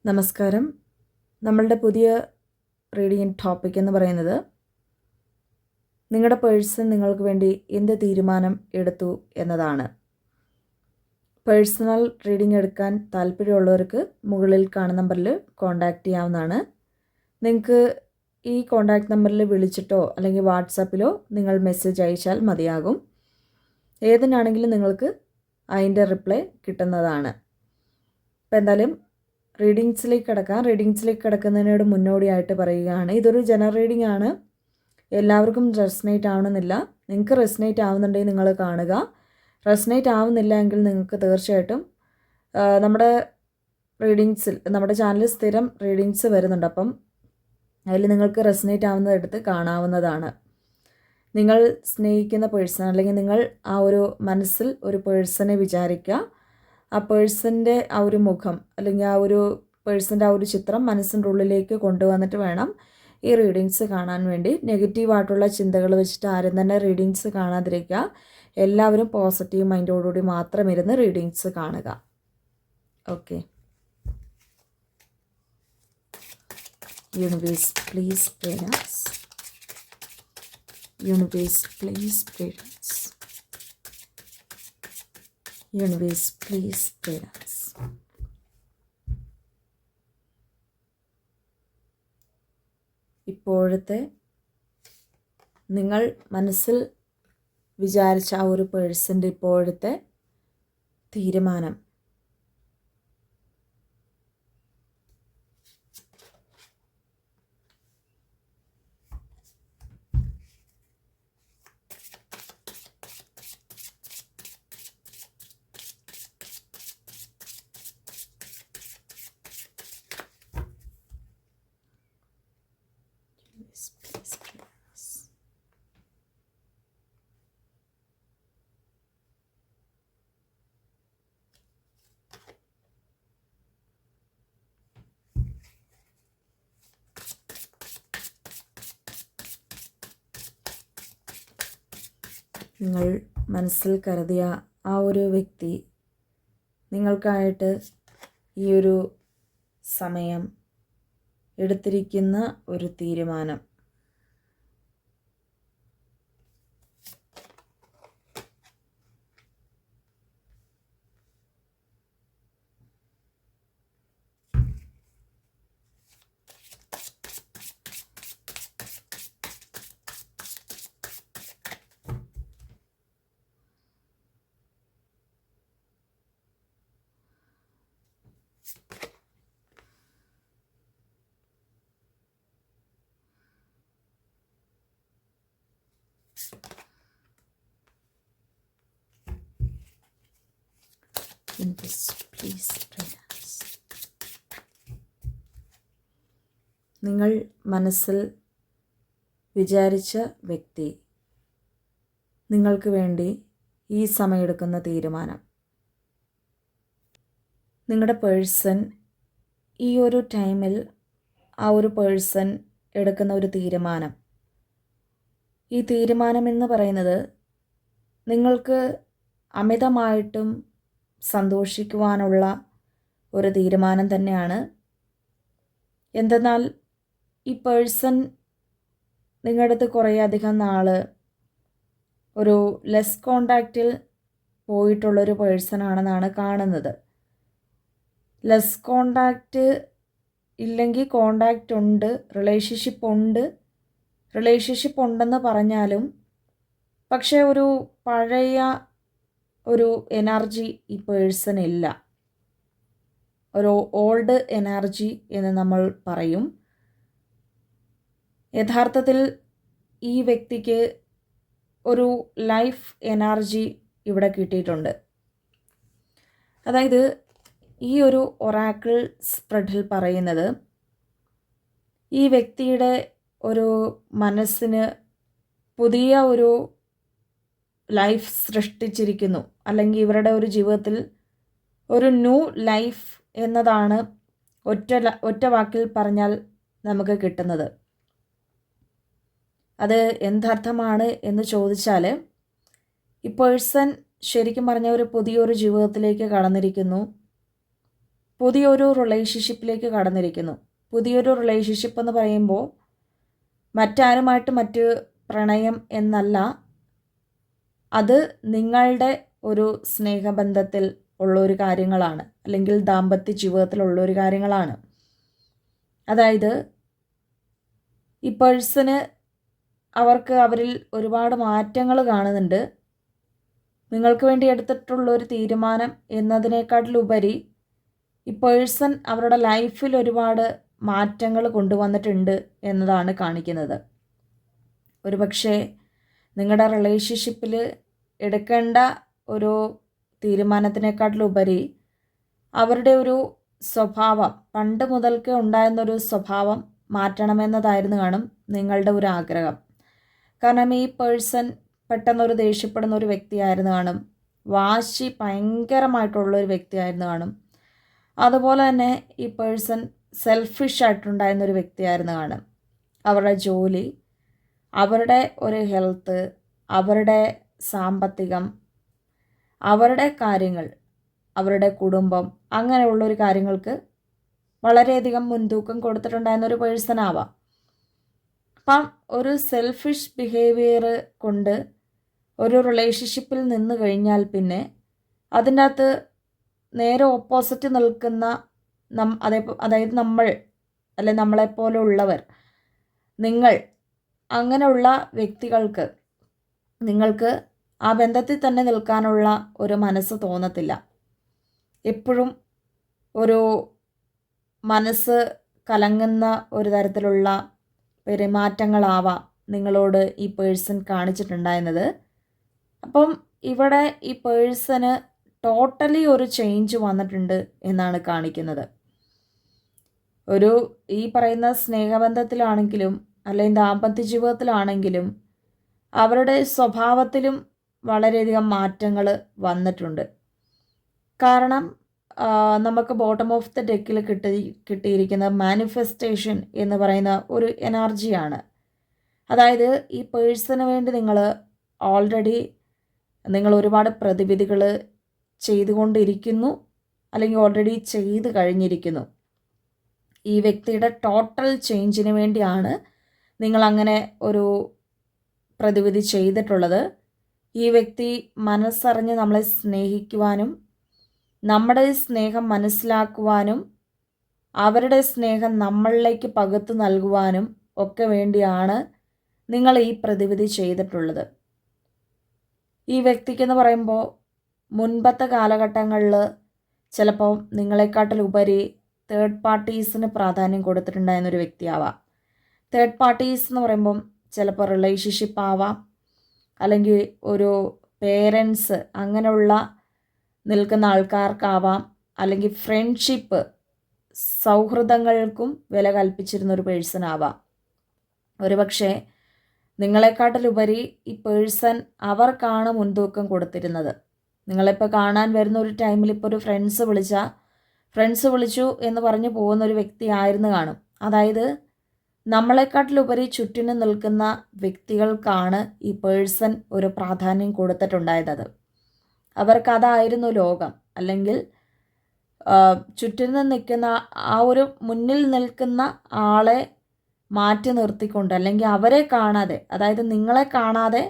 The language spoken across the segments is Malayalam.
നമസ്കാരം. നമ്മളുടെ പുതിയ റീഡിംഗ് ടോപ്പിക് എന്ന് പറയുന്നത് നിങ്ങളുടെ പേഴ്സൺ നിങ്ങൾക്ക് വേണ്ടി എന്ത് തീരുമാനം എടുത്തു എന്നതാണ്. പേഴ്സണൽ റീഡിംഗ് എടുക്കാൻ താല്പര്യമുള്ളവർക്ക് മുകളിൽ കാണുന്ന നമ്പറിൽ കോൺടാക്റ്റ് ചെയ്യാവുന്നതാണ്. നിങ്ങൾക്ക് ഈ കോൺടാക്റ്റ് നമ്പറിൽ വിളിച്ചിട്ടോ അല്ലെങ്കിൽ വാട്സാപ്പിലോ നിങ്ങൾ മെസ്സേജ് അയച്ചാൽ മതിയാകും. ഏതിനാണെങ്കിലും നിങ്ങൾക്ക് അതിൻ്റെ റിപ്ലൈ കിട്ടുന്നതാണ്. അപ്പോൾ എന്തായാലും റീഡിങ്സിലേക്ക് കിടക്കുന്നതിനോട് മുന്നോടിയായിട്ട് പറയുകയാണ്, ഇതൊരു ജനറൽ റീഡിംഗ് ആണ്. എല്ലാവർക്കും റെസനേറ്റ് ആവണമെന്നില്ല. നിങ്ങൾക്ക് റെസനേറ്റ് ആവുന്നുണ്ടെങ്കിൽ നിങ്ങൾ കാണുക. റെസനേറ്റ് ആവുന്നില്ല എങ്കിൽ നിങ്ങൾക്ക് തീർച്ചയായിട്ടും നമ്മുടെ നമ്മുടെ ചാനലിൽ സ്ഥിരം റീഡിങ്സ് വരുന്നുണ്ട്. അപ്പം അതിൽ നിങ്ങൾക്ക് റെസനേറ്റ് ആവുന്നതെടുത്ത് കാണാവുന്നതാണ്. നിങ്ങൾ സ്നേഹിക്കുന്ന പേഴ്സൺ അല്ലെങ്കിൽ നിങ്ങൾ ആ ഒരു മനസ്സിൽ ഒരു പേഴ്സണെ വിചാരിക്കുക. ആ പേഴ്സൻ്റെ ആ ഒരു മുഖം അല്ലെങ്കിൽ ആ ഒരു പേഴ്സൻ്റെ ആ ഒരു ചിത്രം മനസ്സിൻ്റെ ഉള്ളിലേക്ക് കൊണ്ടുവന്നിട്ട് വേണം ഈ റീഡിങ്സ് കാണാൻ വേണ്ടി. നെഗറ്റീവായിട്ടുള്ള ചിന്തകൾ വെച്ചിട്ട് ആരും തന്നെ റീഡിങ്സ് കാണാതിരിക്കുക. എല്ലാവരും പോസിറ്റീവ് മൈൻഡോടുകൂടി മാത്രം ഇരുന്ന് റീഡിങ്സ് കാണുക. Okay. Universe please guide us. Universe please guide us. Universe please guide us. ഇപ്പോഴത്തെ നിങ്ങൾ മനസ്സിൽ വിചാരിച്ച ആ ഒരു പേഴ്സൻ്റെ ഇപ്പോഴത്തെ തീരുമാനം നിങ്ങൾ മനസ്സിൽ കരുതിയ ആ ഒരു വ്യക്തി നിങ്ങൾക്കായിട്ട് ഈ ഒരു സമയം എടുത്തിരിക്കുന്ന ഒരു തീരുമാനം നിങ്ങൾ മനസ്സിൽ വിചാരിച്ച വ്യക്തി നിങ്ങൾക്ക് വേണ്ടി ഈ സമയമെടുക്കുന്ന തീരുമാനം, നിങ്ങളുടെ പേഴ്സൺ ഈ ഒരു ടൈമിൽ ആ ഒരു പേഴ്സൺ എടുക്കുന്ന ഒരു തീരുമാനം, ഈ തീരുമാനം എന്ന് പറയുന്നത് നിങ്ങൾക്ക് അമിതമായിട്ടും സന്തോഷിക്കുവാനുള്ള ഒരു തീരുമാനം തന്നെയാണ്. എന്തെന്നാൽ ഈ പേഴ്സൺ നിങ്ങളുടെ അടുത്ത് കുറേ അധികം നാൾ ഒരു ലെസ് കോണ്ടാക്റ്റിൽ പോയിട്ടുള്ളൊരു പേഴ്സണാണെന്നാണ് കാണുന്നത്. ലെസ് കോണ്ടാക്റ്റ് ഇല്ലെങ്കിൽ കോണ്ടാക്റ്റ് ഉണ്ട്, റിലേഷൻഷിപ്പ് ഉണ്ടെന്ന് പറഞ്ഞാലും പക്ഷേ ഒരു പഴയ ഒരു എനർജി ഈ പേഴ്സൺ ഇല്ല. ഒരു ഓൾഡ് എനർജി എന്ന് നമ്മൾ പറയും. യഥാർത്ഥത്തിൽ ഈ വ്യക്തിക്ക് ഒരു ലൈഫ് എനർജി ഇവിടെ കിട്ടിയിട്ടുണ്ട്. അതായത് ഈ ഒരു ഒറാക്കിൾ സ്പ്രെഡിൽ പറയുന്നത് ഈ വ്യക്തിയുടെ ഒരു മനസ്സിന് പുതിയ ഒരു ലൈഫ് സൃഷ്ടിച്ചിരിക്കുന്നു, അല്ലെങ്കിൽ ഇവരുടെ ഒരു ജീവിതത്തിൽ ഒരു ന്യൂ ലൈഫ് എന്നതാണ് ഒറ്റ വാക്കിൽ പറഞ്ഞാൽ നമുക്ക് കിട്ടുന്നത്. അത് എന്തർത്ഥമാണ് എന്ന് ചോദിച്ചാൽ ഈ പേഴ്സൺ ശരിക്കും പറഞ്ഞ ഒരു പുതിയൊരു ജീവിതത്തിലേക്ക് കടന്നിരിക്കുന്നു. പുതിയൊരു റിലേഷൻഷിപ്പിലേക്ക് കടന്നിരിക്കുന്നു. പുതിയൊരു റിലേഷൻഷിപ്പ് എന്ന് പറയുമ്പോൾ മറ്റാരുമായിട്ട് മറ്റ് പ്രണയം എന്നല്ല, അത് നിങ്ങളുടെ ഒരു സ്നേഹബന്ധത്തിൽ ഉള്ളൊരു കാര്യങ്ങളാണ്, അല്ലെങ്കിൽ ദാമ്പത്യ ജീവിതത്തിലുള്ളൊരു കാര്യങ്ങളാണ്. അതായത് ഈ പേഴ്സണ് അവർക്ക് അവരിൽ ഒരുപാട് മാറ്റങ്ങൾ കാണുന്നുണ്ട്. നിങ്ങൾക്ക് വേണ്ടി എടുത്തിട്ടുള്ളൊരു തീരുമാനം എന്നതിനേക്കാട്ടിലുപരി ഈ പേഴ്സൺ അവരുടെ ലൈഫിൽ ഒരുപാട് മാറ്റങ്ങൾ കൊണ്ടുവന്നിട്ടുണ്ട് എന്നതാണ് കാണിക്കുന്നത്. ഒരുപക്ഷെ നിങ്ങളുടെ റിലേഷൻഷിപ്പിൽ എടുക്കേണ്ട ഒരു തീരുമാനത്തിനേക്കാട്ടിലുപരി അവരുടെ ഒരു സ്വഭാവം, പണ്ട് മുതൽക്കേ ഉണ്ടായിരുന്നൊരു സ്വഭാവം മാറ്റണമെന്നതായിരുന്നു കാണും നിങ്ങളുടെ ഒരു ആഗ്രഹം. കാരണം ഈ പേഴ്സൺ പെട്ടെന്നൊരു ദേഷ്യപ്പെടുന്ന ഒരു വ്യക്തിയായിരുന്നു കാണും. വാശി ഭയങ്കരമായിട്ടുള്ളൊരു വ്യക്തിയായിരുന്നു കാണും. അതുപോലെ തന്നെ ഈ പേഴ്സൺ സെൽഫിഷ് ആയിട്ടുണ്ടായിരുന്നൊരു വ്യക്തിയായിരുന്നു കാണും. അവരുടെ ജോലി, അവരുടെ ഒരു ഹെൽത്ത്, അവരുടെ സാമ്പത്തികം, അവരുടെ കാര്യങ്ങൾ, അവരുടെ കുടുംബം, അങ്ങനെയുള്ളൊരു കാര്യങ്ങൾക്ക് വളരെയധികം മുൻതൂക്കം കൊടുത്തിട്ടുണ്ടായിരുന്നൊരു പേഴ്സൺ ആവാം. അപ്പം ഒരു സെൽഫിഷ് ബിഹേവിയർ കൊണ്ട് ഒരു റിലേഷൻഷിപ്പിൽ നിന്ന് കഴിഞ്ഞാൽ പിന്നെ അതിൻ്റെ അകത്ത് നേരെ ഓപ്പോസിറ്റ് നിൽക്കുന്ന അതായത് നമ്മൾ, അല്ലെ നമ്മളെപ്പോലുള്ളവർ, നിങ്ങൾ, അങ്ങനെയുള്ള വ്യക്തികൾക്ക് നിങ്ങൾക്ക് ആ ബന്ധത്തിൽ തന്നെ നിൽക്കാനുള്ള ഒരു മനസ്സ് തോന്നത്തില്ല. എപ്പോഴും ഒരു മനസ്സ് കലങ്ങുന്ന ഒരു തരത്തിലുള്ള പെരുമാറ്റങ്ങളാവാം നിങ്ങളോട് ഈ പേഴ്സൺ കാണിച്ചിട്ടുണ്ടായിരുന്നത്. അപ്പം ഇവിടെ ഈ പേഴ്സണ് ടോട്ടലി ഒരു ചേഞ്ച് വന്നിട്ടുണ്ട് എന്നാണ് കാണിക്കുന്നത്. ഒരു ഈ പറയുന്ന സ്നേഹബന്ധത്തിലാണെങ്കിലും അല്ലെങ്കിൽ ദാമ്പത്യ ജീവിതത്തിലാണെങ്കിലും അവരുടെ സ്വഭാവത്തിലും വളരെയധികം മാറ്റങ്ങൾ വന്നിട്ടുണ്ട്. കാരണം നമുക്ക് ബോട്ടം ഓഫ് ദ ഡെക്കിൽ കിട്ടിയിരിക്കുന്ന മാനിഫെസ്റ്റേഷൻ എന്ന് പറയുന്ന ഒരു എനർജിയാണ്. അതായത് ഈ പേഴ്സണിന് വേണ്ടി നിങ്ങൾ ഒരുപാട് പ്രതിവിധികൾ ചെയ്തുകൊണ്ടിരിക്കുന്നു, അല്ലെങ്കിൽ ഓൾറെഡി ചെയ്ത് കഴിഞ്ഞിരിക്കുന്നു. ഈ വ്യക്തിയുടെ ടോട്ടൽ ചേഞ്ചിന് വേണ്ടിയാണ് നിങ്ങളങ്ങനെ ഒരു പ്രതിവിധി ചെയ്തിട്ടുള്ളത്. ഈ വ്യക്തി മനസ്സറിഞ്ഞ് നമ്മളെ സ്നേഹിക്കുവാനും നമ്മുടെ സ്നേഹം മനസ്സിലാക്കുവാനും അവരുടെ സ്നേഹം നമ്മളിലേക്ക് പകുത്തു നൽകുവാനും ഒക്കെ വേണ്ടിയാണ് നിങ്ങൾ ഈ പ്രതിവിധി ചെയ്തിട്ടുള്ളത്. ഈ വ്യക്തിക്കെന്ന് പറയുമ്പോൾ മുൻപത്തെ കാലഘട്ടങ്ങളിൽ ചിലപ്പോൾ നിങ്ങളെക്കാട്ടിലുപരി തേർഡ് പാർട്ടീസിന് പ്രാധാന്യം കൊടുത്തിട്ടുണ്ടായിരുന്നൊരു വ്യക്തിയാവാം. തേർഡ് പാർട്ടീസ് എന്ന് പറയുമ്പം ചിലപ്പോൾ റിലേഷൻഷിപ്പ് ആവാം, അല്ലെങ്കിൽ ഒരു പേരൻസ്, അങ്ങനെയുള്ള നിൽക്കുന്ന ആൾക്കാർക്കാവാം, അല്ലെങ്കിൽ ഫ്രണ്ട്ഷിപ്പ്, സൗഹൃദങ്ങൾക്കും വില കൽപ്പിച്ചിരുന്നൊരു പേഴ്സൺ ആവാം. ഒരുപക്ഷെ നിങ്ങളെക്കാട്ടിലുപരി ഈ പേഴ്സൺ അവർക്കാണ് മുൻതൂക്കം കൊടുത്തിരുന്നത്. നിങ്ങളിപ്പോൾ കാണാൻ വരുന്ന ഒരു ടൈമിൽ ഇപ്പോൾ ഒരു ഫ്രണ്ട്സ് വിളിച്ചു എന്ന് പറഞ്ഞ് പോകുന്നൊരു വ്യക്തി ആയിരുന്നു കാണും. അതായത് നമ്മളെക്കാട്ടിലുപരി ചുറ്റിനും നിൽക്കുന്ന വ്യക്തികൾക്കാണ് ഈ പേഴ്സൺ ഒരു പ്രാധാന്യം കൊടുത്തിട്ടുണ്ടായിരുന്നത്. അവർക്കതായിരുന്നു ലോകം. അല്ലെങ്കിൽ ചുറ്റിനും നിൽക്കുന്ന ആ ഒരു മുന്നിൽ നിൽക്കുന്ന ആളെ മാറ്റി നിർത്തിക്കൊണ്ട്, അല്ലെങ്കിൽ അവരെ കാണാതെ, അതായത് നിങ്ങളെ കാണാതെ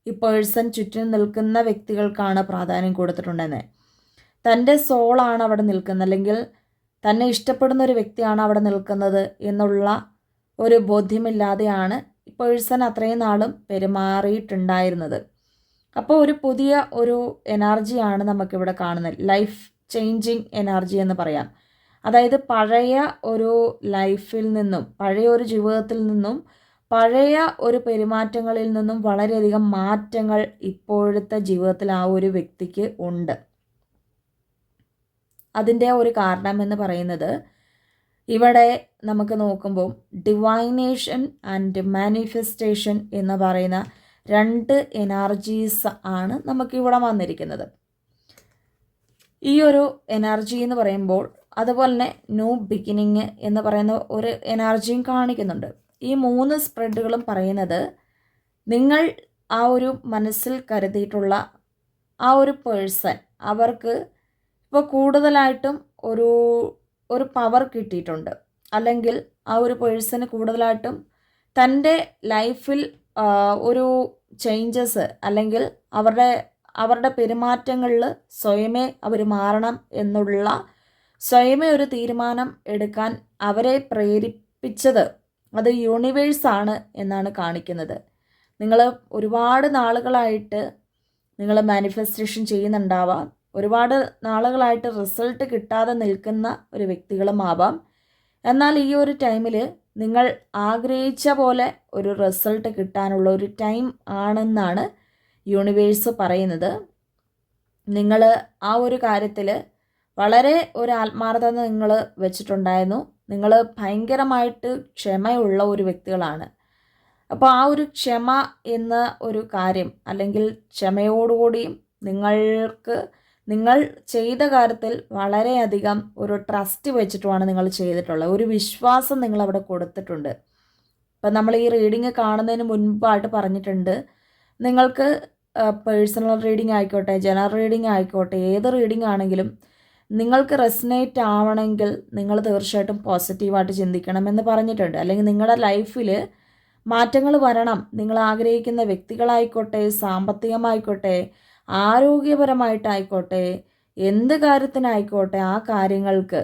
ഈ പേഴ്സൺ ചുറ്റിനും നിൽക്കുന്ന വ്യക്തികൾക്കാണ് പ്രാധാന്യം കൊടുത്തിട്ടുണ്ടെന്ന്. തൻ്റെ സോളാണ് അവിടെ നിൽക്കുന്നത്, അല്ലെങ്കിൽ തന്നെ ഇഷ്ടപ്പെടുന്ന ഒരു വ്യക്തിയാണ് അവിടെ നിൽക്കുന്നത് എന്നുള്ള ഒരു ബോധ്യമില്ലാതെയാണ് ഈ പേഴ്സൺ അത്രയും നാളും പെരുമാറിയിട്ടുണ്ടായിരുന്നത്. അപ്പോൾ ഒരു പുതിയ ഒരു എനർജിയാണ് നമുക്കിവിടെ കാണുന്നത്. ലൈഫ് ചേഞ്ചിങ് എനർജി എന്ന് പറയാം. അതായത് പഴയ ഒരു ലൈഫിൽ നിന്നും, പഴയ ഒരു ജീവിതത്തിൽ നിന്നും, പഴയ ഒരു പെരുമാറ്റങ്ങളിൽ നിന്നും വളരെയധികം മാറ്റങ്ങൾ ഇപ്പോഴത്തെ ജീവിതത്തിൽ ആ ഒരു വ്യക്തിക്ക് ഉണ്ട്. അതിൻ്റെ ഒരു കാരണം എന്ന് പറയുന്നത് ഇവിടെ നമുക്ക് നോക്കുമ്പോൾ ഡിവൈനേഷൻ ആൻഡ് മാനിഫെസ്റ്റേഷൻ എന്ന് പറയുന്ന രണ്ട് എനർജീസ് ആണ് നമുക്കിവിടെ വന്നിരിക്കുന്നത്. ഈ ഒരു എനർജി എന്ന് പറയുമ്പോൾ അതുപോലെ തന്നെ ന്യൂ ബിഗിനിങ് എന്ന് പറയുന്ന ഒരു എനർജിയും കാണിക്കുന്നുണ്ട്. ഈ 3 സ്പ്രെഡുകളും പറയുന്നത് നിങ്ങൾ ആ ഒരു മനസ്സിൽ കരുതിയിട്ടുള്ള ആ ഒരു പേഴ്സൺ അവർക്ക് ഇപ്പോൾ കൂടുതലായിട്ടും ഒരു ഒരു പവർ കിട്ടിയിട്ടുണ്ട്. അല്ലെങ്കിൽ ആ ഒരു പേഴ്സണ് കൂടുതലായിട്ടും തൻ്റെ ലൈഫിൽ ഒരു ചേഞ്ചസ് അല്ലെങ്കിൽ അവരുടെ പെരുമാറ്റങ്ങളിൽ സ്വയമേ അവർ മാറണം എന്നുള്ള സ്വയമേ ഒരു തീരുമാനം എടുക്കാൻ അവരെ പ്രേരിപ്പിച്ചത് അത് യൂണിവേഴ്സാണ് എന്നാണ് കാണിക്കുന്നത്. നിങ്ങൾ ഒരുപാട് നാളുകളായിട്ട് നിങ്ങൾ മാനിഫെസ്റ്റേഷൻ ചെയ്യുന്നുണ്ടാവാം. ഒരുപാട് നാളുകളായിട്ട് റിസൾട്ട് കിട്ടാതെ നിൽക്കുന്ന ഒരു വ്യക്തികളും ആവാം. എന്നാൽ ഈ ഒരു ടൈമിൽ നിങ്ങൾ ആഗ്രഹിച്ച പോലെ ഒരു റിസൾട്ട് കിട്ടാനുള്ള ഒരു ടൈം ആണെന്നാണ് യൂണിവേഴ്സ് പറയുന്നത്. നിങ്ങൾ ആ ഒരു കാര്യത്തിൽ വളരെ ഒരു ആത്മാർത്ഥത നിങ്ങൾ വെച്ചിട്ടുണ്ടായിരുന്നു. നിങ്ങൾ ഭയങ്കരമായിട്ട് ക്ഷമയുള്ള ഒരു വ്യക്തികളാണ്. അപ്പോൾ ആ ഒരു ക്ഷമ എന്ന ഒരു കാര്യം അല്ലെങ്കിൽ ക്ഷമയോടുകൂടിയും നിങ്ങൾ ചെയ്ത കാര്യത്തിൽ വളരെയധികം ഒരു ട്രസ്റ്റ് വെച്ചിട്ടുമാണ് നിങ്ങൾ ചെയ്തിട്ടുള്ളത്. ഒരു വിശ്വാസം നിങ്ങൾ അവിടെ കൊടുത്തിട്ടുണ്ട്. ഇപ്പം നമ്മൾ ഈ റീഡിങ് കാണുന്നതിന് മുൻപായിട്ട് പറഞ്ഞിട്ടുണ്ട്, നിങ്ങൾക്ക് പേഴ്സണൽ റീഡിംഗ് ആയിക്കോട്ടെ, ജനറൽ റീഡിംഗ് ആയിക്കോട്ടെ, ഏത് റീഡിംഗ് ആണെങ്കിലും നിങ്ങൾക്ക് റെസനേറ്റ് ആവണമെങ്കിൽ നിങ്ങൾ തീർച്ചയായിട്ടും പോസിറ്റീവായിട്ട് ചിന്തിക്കണമെന്ന് പറഞ്ഞിട്ടുണ്ട്. അല്ലെങ്കിൽ നിങ്ങളുടെ ലൈഫിൽ മാറ്റങ്ങൾ വരണം, നിങ്ങൾ ആഗ്രഹിക്കുന്ന വ്യക്തികളായിക്കോട്ടെ, സാമ്പത്തികമായിക്കോട്ടെ, ആരോഗ്യപരമായിട്ടായിക്കോട്ടെ, എന്ത് കാര്യത്തിനായിക്കോട്ടെ, ആ കാര്യങ്ങൾക്ക്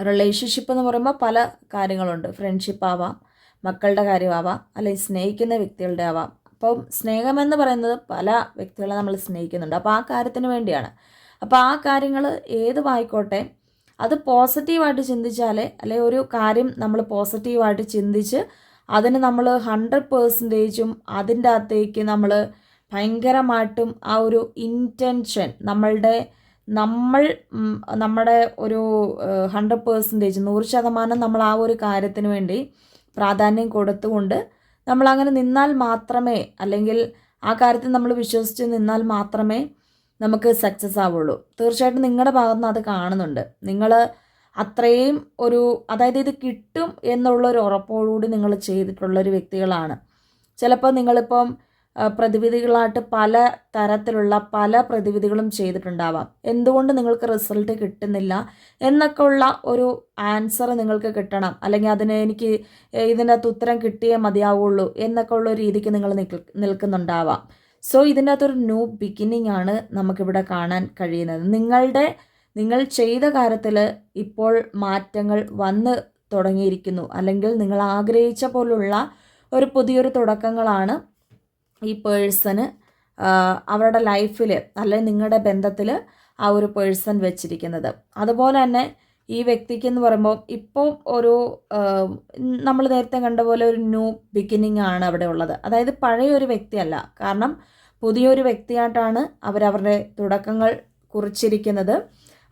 റിലേഷൻഷിപ്പ് എന്ന് പറയുമ്പോൾ പല കാര്യങ്ങളുണ്ട്. ഫ്രണ്ട്ഷിപ്പ് ആവാം, മക്കളുടെ കാര്യമാവാം, അല്ലെങ്കിൽ സ്നേഹിക്കുന്ന വ്യക്തികളുടെ ആവാം. അപ്പം സ്നേഹമെന്ന് പറയുന്നത് പല വ്യക്തികളെ നമ്മൾ സ്നേഹിക്കുന്നുണ്ട്. അപ്പോൾ ആ കാര്യത്തിന് വേണ്ടിയാണ്. അപ്പോൾ ആ കാര്യങ്ങൾ ഏതുമായിക്കോട്ടെ അത് പോസിറ്റീവായിട്ട് ചിന്തിച്ചാലേ, അല്ലെങ്കിൽ ഒരു കാര്യം നമ്മൾ പോസിറ്റീവായിട്ട് ചിന്തിച്ച് അതിന് നമ്മൾ 100%ഉം അതിൻ്റെ അകത്തേക്ക് നമ്മൾ ഭയങ്കരമായിട്ടും ആ ഒരു ഇൻറ്റൻഷൻ നമ്മുടെ ഒരു 100%, 100% നമ്മൾ ആ ഒരു കാര്യത്തിന് വേണ്ടി പ്രാധാന്യം കൊടുത്തുകൊണ്ട് നമ്മളങ്ങനെ നിന്നാൽ മാത്രമേ, അല്ലെങ്കിൽ ആ കാര്യത്തിൽ നമ്മൾ വിശ്വസിച്ച് നിന്നാൽ മാത്രമേ നമുക്ക് സക്സസ് ആവുള്ളൂ. തീർച്ചയായിട്ടും നിങ്ങളുടെ ഭാഗത്ത് നിന്ന് അത് കാണുന്നുണ്ട്. നിങ്ങൾ അത്രയും അതായത് ഇത് കിട്ടും എന്നുള്ളൊരു ഉറപ്പോടുകൂടി നിങ്ങൾ ചെയ്തിട്ടുള്ളൊരു വ്യക്തികളാണ്. ചിലപ്പോൾ നിങ്ങളിപ്പം പ്രതിവിധികളായിട്ട് പല തരത്തിലുള്ള പല പ്രതിവിധികളും ചെയ്തിട്ടുണ്ടാവാം. എന്തുകൊണ്ട് നിങ്ങൾക്ക് റിസൾട്ട് കിട്ടുന്നില്ല എന്നൊക്കെ ഉള്ള ഒരു ആൻസർ നിങ്ങൾക്ക് കിട്ടണം, അല്ലെങ്കിൽ എനിക്ക് ഇതിൻ്റെ അകത്ത് ഉത്തരം കിട്ടിയേ മതിയാവുള്ളൂ എന്നൊക്കെ ഉള്ള രീതിക്ക് നിങ്ങൾ നിൽക്കുന്നുണ്ടാവാം. സോ ഇതിൻ്റെ അകത്തൊരു ന്യൂ ബിഗിനിങ് ആണ് നമുക്കിവിടെ കാണാൻ കഴിയുന്നത്. നിങ്ങൾ ചെയ്ത കാര്യത്തിൽ ഇപ്പോൾ മാറ്റങ്ങൾ വന്ന് തുടങ്ങിയിരിക്കുന്നു, അല്ലെങ്കിൽ നിങ്ങൾ ആഗ്രഹിച്ച പോലുള്ള ഒരു പുതിയൊരു തുടക്കങ്ങളാണ് ഈ പേഴ്സണ് അവരുടെ ലൈഫിൽ അല്ലെങ്കിൽ നിങ്ങളുടെ ബന്ധത്തിൽ ആ ഒരു പേഴ്സൺ വെച്ചിരിക്കുന്നത്. അതുപോലെ തന്നെ ഈ വ്യക്തിക്ക് എന്ന് പറയുമ്പോൾ ഇപ്പോൾ നമ്മൾ നേരത്തെ കണ്ട പോലെ ഒരു ന്യൂ ബിഗിനിങ് ആണ് അവിടെ ഉള്ളത്. അതായത് പഴയൊരു വ്യക്തിയല്ല, കാരണം പുതിയൊരു വ്യക്തിയായിട്ടാണ് അവരവരുടെ തുടക്കങ്ങൾ കുറിച്ചിരിക്കുന്നത്.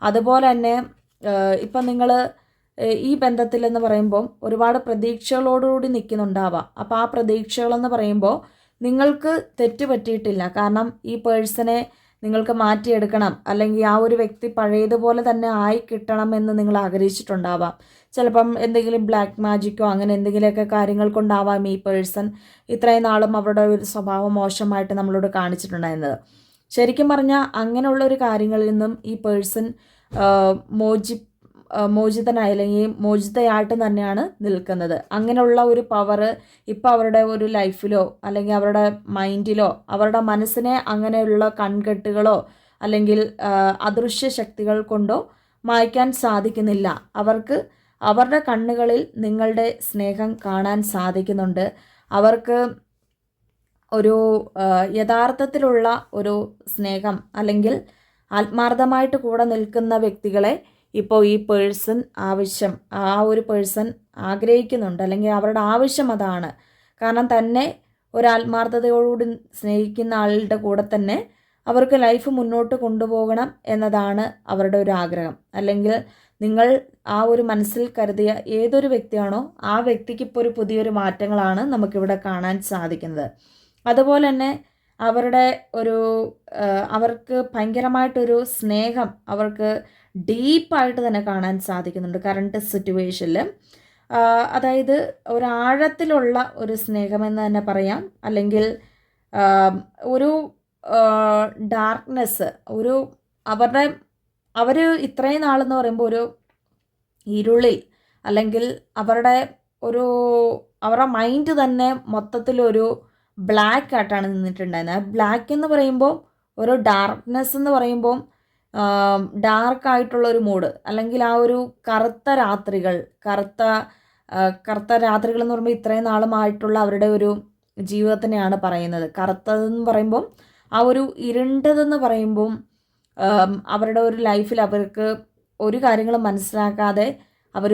അതുപോലെ തന്നെ ഇപ്പം നിങ്ങൾ ഈ ബന്ധത്തിലെന്ന് പറയുമ്പോൾ ഒരുപാട് പ്രതീക്ഷകളോടുകൂടി നിൽക്കുന്നുണ്ടാവാം. അപ്പോൾ ആ പ്രതീക്ഷകളെന്ന് പറയുമ്പോൾ നിങ്ങൾക്ക് തെറ്റ് പറ്റിയിട്ടില്ല, കാരണം ഈ പേഴ്സണെ നിങ്ങൾക്ക് മാറ്റിയെടുക്കണം, അല്ലെങ്കിൽ ആ ഒരു വ്യക്തി പഴയതുപോലെ തന്നെ ആയി കിട്ടണം എന്ന് നിങ്ങൾ ആഗ്രഹിച്ചിട്ടുണ്ടാവാം. ചിലപ്പം എന്തെങ്കിലും ബ്ലാക്ക് മാജിക്കോ അങ്ങനെ എന്തെങ്കിലുമൊക്കെ കാര്യങ്ങൾ കൊണ്ടാവാം ഈ പേഴ്സൺ ഇത്രയും നാളും അവരുടെ ഒരു സ്വഭാവം മോശമായിട്ട് നമ്മളോട് കാണിച്ചിട്ടുണ്ടായിരുന്നത്. ശരിക്കും പറഞ്ഞാൽ അങ്ങനെയുള്ളൊരു കാര്യങ്ങളിൽ നിന്നും ഈ പേഴ്സൺ മോചിതനായി അല്ലെങ്കിൽ മോചിതയായിട്ട് തന്നെയാണ് നിൽക്കുന്നത്. അങ്ങനെയുള്ള ഒരു പവർ ഇപ്പോൾ അവരുടെ ഒരു ലൈഫിലോ അല്ലെങ്കിൽ അവരുടെ മൈൻഡിലോ അവരുടെ മനസ്സിനെ അങ്ങനെയുള്ള കൺകെട്ടുകളോ അല്ലെങ്കിൽ അദൃശ്യ ശക്തികൾ കൊണ്ടോ മായ്ക്കാൻ സാധിക്കുന്നില്ല. അവർക്ക് അവരുടെ കണ്ണുകളിൽ നിങ്ങളുടെ സ്നേഹം കാണാൻ സാധിക്കുന്നുണ്ട്. അവർക്ക് ഒരു യഥാർത്ഥത്തിലുള്ള ഒരു സ്നേഹം അല്ലെങ്കിൽ ആത്മാർത്ഥമായിട്ട് കൂടെ നിൽക്കുന്ന വ്യക്തികളെ ഇപ്പോൾ ഈ പേഴ്സൺ ആ ഒരു പേഴ്സൺ ആഗ്രഹിക്കുന്നുണ്ട്, അല്ലെങ്കിൽ അവരുടെ ആവശ്യം അതാണ്. കാരണം തന്നെ ഒരു ആത്മാർത്ഥതയോടുകൂടി സ്നേഹിക്കുന്ന ആളുടെ കൂടെ തന്നെ അവർക്ക് ലൈഫ് മുന്നോട്ട് കൊണ്ടുപോകണം എന്നതാണ് അവരുടെ ഒരു ആഗ്രഹം. അല്ലെങ്കിൽ നിങ്ങൾ ആ ഒരു മനസ്സിൽ കരുതിയ ഏതൊരു വ്യക്തിയാണോ ആ വ്യക്തിക്ക് ഇപ്പോൾ ഒരു പുതിയൊരു മാറ്റങ്ങളാണ് നമുക്കിവിടെ കാണാൻ സാധിക്കുന്നത്. അതുപോലെ തന്നെ അവർക്ക് ഭയങ്കരമായിട്ടൊരു സ്നേഹം അവർക്ക് ഡീപ്പായിട്ട് തന്നെ കാണാൻ സാധിക്കുന്നുണ്ട് കറണ്ട് സിറ്റുവേഷനിൽ. അതായത് ഒരാഴത്തിലുള്ള ഒരു സ്നേഹമെന്ന് തന്നെ പറയാം, അല്ലെങ്കിൽ ഒരു ഡാർക്ക്നെസ് അവരുടെ അവർ ഇത്രയും നാളെന്ന് പറയുമ്പോൾ ഒരു ഇരുളിൽ, അല്ലെങ്കിൽ അവരുടെ അവരുടെ മൈൻഡ് തന്നെ മൊത്തത്തിലൊരു ബ്ലാക്ക് ആയിട്ടാണ് നിന്നിട്ടുണ്ടായിരുന്നത്. ബ്ലാക്ക് എന്ന് പറയുമ്പോൾ ഒരു ഡാർക്ക്നെസ് എന്ന് പറയുമ്പോൾ ഡാർക്കായിട്ടുള്ള ഒരു മൂഡ്, അല്ലെങ്കിൽ ആ ഒരു കറുത്ത രാത്രികൾ എന്ന് പറയുമ്പോൾ ഇത്രയും നാളുമായിട്ടുള്ള അവരുടെ ഒരു ജീവിതത്തിനെയാണ് പറയുന്നത്. കറുത്തതെന്ന് പറയുമ്പം ആ ഒരു ഇരുണ്ടതെന്ന് പറയുമ്പം അവരുടെ ഒരു ലൈഫിൽ അവർക്ക് ഒരു കാര്യങ്ങളും മനസ്സിലാക്കാതെ അവർ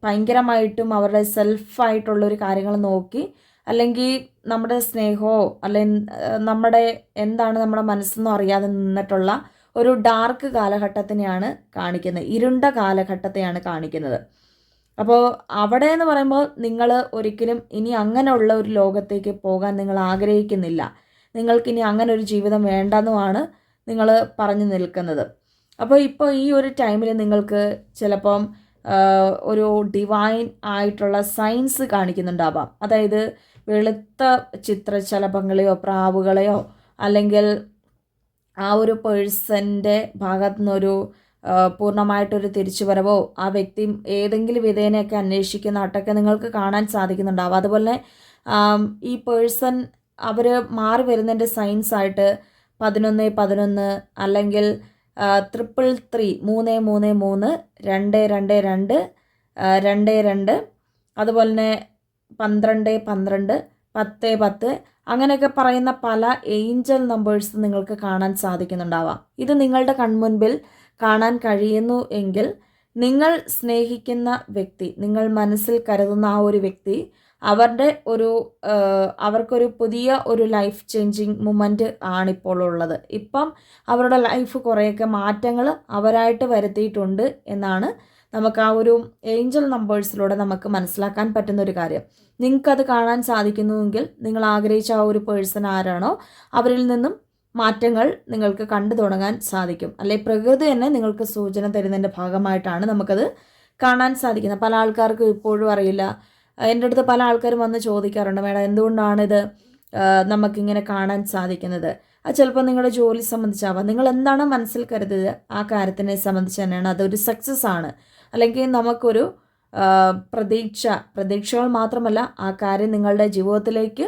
ഭയങ്കരമായിട്ടും അവരുടെ സെൽഫായിട്ടുള്ള ഒരു കാര്യങ്ങൾ നോക്കി, അല്ലെങ്കിൽ നമ്മുടെ സ്നേഹമോ അല്ലെങ്കിൽ നമ്മുടെ എന്താണ് നമ്മുടെ മനസ്സെന്നോ അറിയാതെ നിന്നിട്ടുള്ള ഒരു ഡാർക്ക് കാലഘട്ടത്തിനെയാണ് കാണിക്കുന്നത്, ഇരുണ്ട കാലഘട്ടത്തെയാണ് കാണിക്കുന്നത്. അപ്പോൾ അവിടെ എന്ന് പറയുമ്പോൾ നിങ്ങൾ ഒരിക്കലും ഇനി അങ്ങനെയുള്ള ഒരു ലോകത്തേക്ക് പോകാൻ നിങ്ങൾ ആഗ്രഹിക്കുന്നില്ല. നിങ്ങൾക്കിനി അങ്ങനെ ഒരു ജീവിതം വേണ്ടെന്നുമാണ് നിങ്ങൾ പറഞ്ഞു നിൽക്കുന്നത്. അപ്പോൾ ഇപ്പോൾ ഈ ഒരു ടൈമിൽ നിങ്ങൾക്ക് ചിലപ്പം ഒരു ഡിവൈൻ ആയിട്ടുള്ള സൈൻസ് കാണിക്കുന്നുണ്ടാവാം. അതായത് വെളുത്ത ചിത്രശലഭങ്ങളെയോ പ്രാവുകളെയോ, അല്ലെങ്കിൽ ആ ഒരു പേഴ്സൻ്റെ ഭാഗത്തു നിന്നൊരു പൂർണ്ണമായിട്ടൊരു തിരിച്ചുവരവോ, ആ വ്യക്തി ഏതെങ്കിലും വിധേനയൊക്കെ അന്വേഷിക്കുന്നതായിട്ടൊക്കെ നിങ്ങൾക്ക് കാണാൻ സാധിക്കുന്നുണ്ടാവും. അതുപോലെ ഈ പേഴ്സൺ അവർ മാറി വരുന്നതിൻ്റെ സൈൻസായിട്ട് 1111, അല്ലെങ്കിൽ 333, 333, 222, 22, അതുപോലെ തന്നെ 12, 12, 10, 10, അങ്ങനെയൊക്കെ പറയുന്ന പല ഏഞ്ചൽ നമ്പേഴ്സ് നിങ്ങൾക്ക് കാണാൻ സാധിക്കുന്നുണ്ടാവാം. ഇത് നിങ്ങളുടെ കൺമുൻപിൽ കാണാൻ കഴിയുന്നു എങ്കിൽ നിങ്ങൾ സ്നേഹിക്കുന്ന വ്യക്തി, നിങ്ങൾ മനസ്സിൽ കരുതുന്ന ആ ഒരു വ്യക്തി അവർക്കൊരു പുതിയ ഒരു ലൈഫ് ചേഞ്ചിങ് മൊമെൻ്റ് ആണിപ്പോൾ ഉള്ളത്. ഇപ്പം അവരുടെ ലൈഫ് കുറേയൊക്കെ മാറ്റങ്ങൾ അവരായിട്ട് വരുത്തിയിട്ടുണ്ട് എന്നാണ് നമുക്ക് ആ ഒരു ഏഞ്ചൽ നമ്പേഴ്സിലൂടെ നമുക്ക് മനസ്സിലാക്കാൻ പറ്റുന്ന ഒരു കാര്യം. നിങ്ങൾക്കത് കാണാൻ സാധിക്കുന്നുവെങ്കിൽ നിങ്ങൾ ആഗ്രഹിച്ച ആ ഒരു പേഴ്സൺ ആരാണോ അവരിൽ നിന്നും മാറ്റങ്ങൾ നിങ്ങൾക്ക് കണ്ടു തുടങ്ങാൻ സാധിക്കും. അല്ലെങ്കിൽ പ്രകൃതി തന്നെ നിങ്ങൾക്ക് സൂചന തരുന്നതിൻ്റെ ഭാഗമായിട്ടാണ് നമുക്കത് കാണാൻ സാധിക്കുന്നത്. പല ആൾക്കാർക്കും ഇപ്പോഴും അറിയില്ല. എൻ്റെ അടുത്ത് പല ആൾക്കാരും വന്ന് ചോദിക്കാറുണ്ട്, മേഡം എന്തുകൊണ്ടാണിത് നമുക്കിങ്ങനെ കാണാൻ സാധിക്കുന്നത്? അത് ചിലപ്പോൾ നിങ്ങളുടെ ജോലി സംബന്ധിച്ചാവാം. നിങ്ങൾ എന്താണ് മനസ്സിൽ കരുതിയത് ആ കാര്യത്തിനെ സംബന്ധിച്ച് തന്നെയാണ്. അതൊരു സക്സസ് ആണ്. അല്ലെങ്കിൽ നമുക്കൊരു പ്രതീക്ഷകൾ മാത്രമല്ല, ആ കാര്യം നിങ്ങളുടെ ജീവിതത്തിലേക്ക്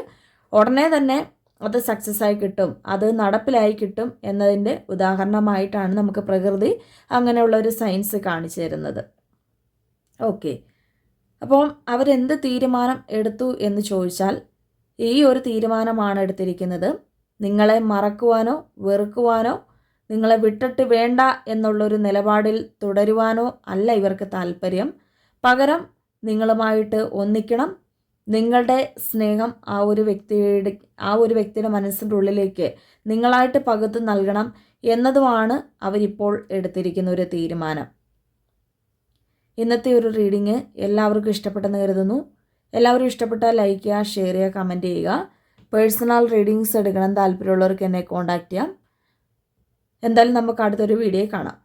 ഉടനെ തന്നെ അത് സക്സസ് ആയി കിട്ടും, അത് നടപ്പിലായി കിട്ടും എന്നതിൻ്റെ ഉദാഹരണമായിട്ടാണ് നമുക്ക് പ്രകൃതി അങ്ങനെയുള്ള ഒരു സയൻസ് കാണിച്ചു തരുന്നത്. ഓക്കെ, അപ്പോൾ അവരെന്ത് തീരുമാനം എടുത്തു എന്ന് ചോദിച്ചാൽ ഈ ഒരു തീരുമാനമാണ് എടുത്തിരിക്കുന്നത്. നിങ്ങളെ മറക്കുവാനോ വെറുക്കുവാനോ നിങ്ങളെ വിട്ടിട്ട് വേണ്ട എന്നുള്ളൊരു നിലപാടിൽ തുടരുവാനോ അല്ല ഇവർക്ക് താല്പര്യം. പകരം നിങ്ങളുമായിട്ട് ഒന്നിക്കണം. നിങ്ങളുടെ സ്നേഹം ആ ഒരു വ്യക്തിയുടെ മനസ്സിൻ്റെ ഉള്ളിലേക്ക് നിങ്ങളായിട്ട് പകുത്ത് നൽകണം എന്നതുമാണ് അവരിപ്പോൾ എടുത്തിരിക്കുന്ന ഒരു തീരുമാനം. ഇന്നത്തെ ഒരു റീഡിങ് എല്ലാവർക്കും ഇഷ്ടപ്പെട്ടെന്ന് കരുതുന്നു. എല്ലാവരും ഇഷ്ടപ്പെട്ടാൽ ലൈക്ക് ചെയ്യുക, ഷെയർ ചെയ്യുക, കമൻറ്റ് ചെയ്യുക. പേഴ്സണൽ റീഡിങ്സ് എടുക്കണം താല്പര്യമുള്ളവർക്ക് എന്നെ കോൺടാക്റ്റ് ചെയ്യാം. എന്തായാലും നമുക്ക് അടുത്തൊരു വീഡിയോ കാണാം.